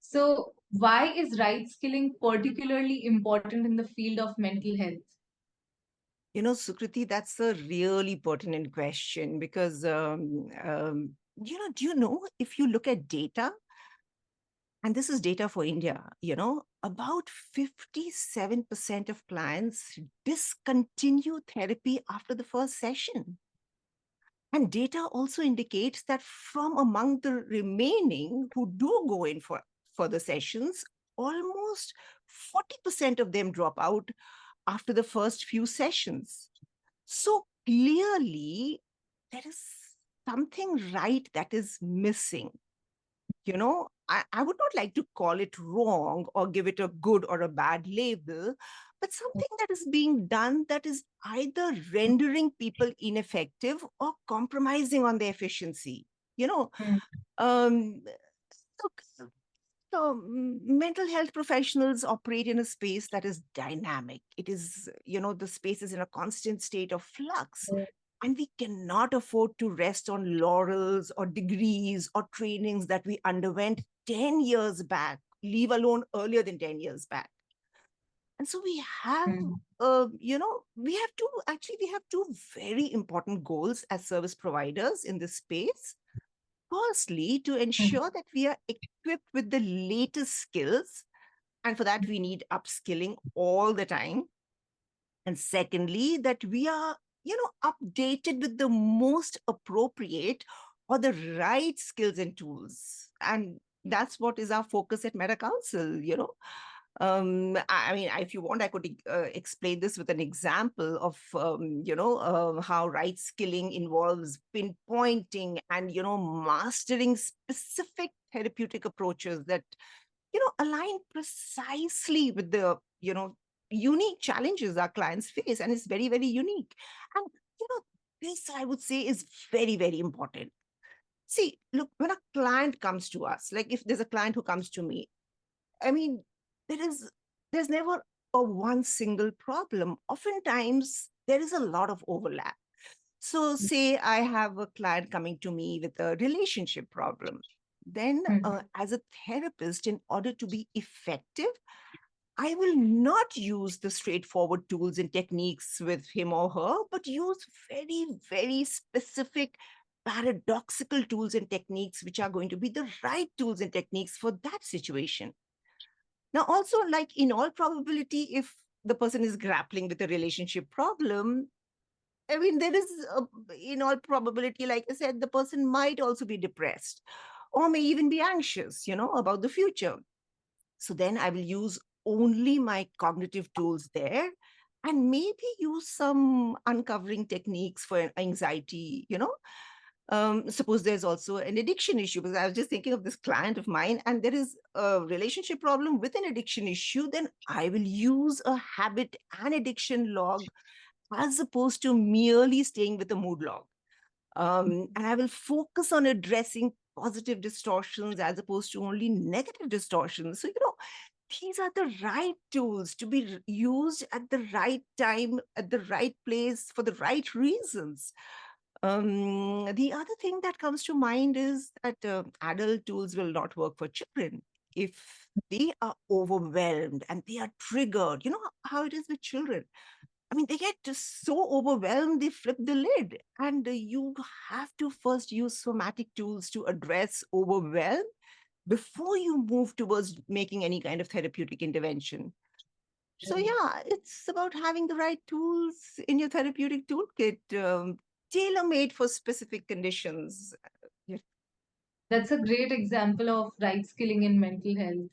So, why is right skilling particularly important in the field of mental health? Sukriti, that's a really pertinent question because, do you know if you look at data, and this is data for India, about 57% of clients discontinue therapy after the first session. And data also indicates that from among the remaining who do go in for the sessions, almost 40% of them drop out after the first few sessions. So clearly, there is something right that is missing. I would not like to call it wrong or give it a good or a bad label, but something that is being done that is either rendering people ineffective or compromising on their efficiency. You know, Mm, um, look, mental health professionals operate in a space that is dynamic. It is, the space is in a constant state of flux. And we cannot afford to rest on laurels or degrees or trainings that we underwent 10 years back, leave alone earlier than 10 years back. And so mm, we have two very important goals as service providers in this space. Firstly, to mm, ensure that we are equipped with the latest skills, and for that, we need upskilling all the time. And secondly, that we are, updated with the most appropriate or the right skills and tools. And that's what is our focus at Meta Council. I mean, if you want, I could explain this with an example of, how right skilling involves pinpointing and, mastering specific therapeutic approaches that, align precisely with the, unique challenges our clients face. And it's very, very unique. And, this I would say is very, very important. See, look, when a client comes to us, like if there's a client who comes to me, I mean, there is there's never a one single problem. Oftentimes there is a lot of overlap. So say I have a client coming to me with a relationship problem. Then mm, as a therapist, in order to be effective, I will not use the straightforward tools and techniques with him or her, but use very, very specific paradoxical tools and techniques, which are going to be the right tools and techniques for that situation. Now, also, like in all probability, if the person is grappling with a relationship problem, I mean, in all probability, like I said, the person might also be depressed or may even be anxious, about the future. So then I will use only my cognitive tools there and maybe use some uncovering techniques for anxiety, suppose there's also an addiction issue, because I was just thinking of this client of mine and there is a relationship problem with an addiction issue, then I will use a habit and addiction log as opposed to merely staying with a mood log. And I will focus on addressing positive distortions as opposed to only negative distortions. So, these are the right tools to be used at the right time, at the right place, for the right reasons. The other thing that comes to mind is that adult tools will not work for children. If they are overwhelmed and they are triggered, you know how it is with children. I mean, they get just so overwhelmed, they flip the lid. And you have to first use somatic tools to address overwhelm before you move towards making any kind of therapeutic intervention. So, yeah, it's about having the right tools in your therapeutic toolkit, tailor made for specific conditions. Yeah. That's a great example of right skilling in mental health.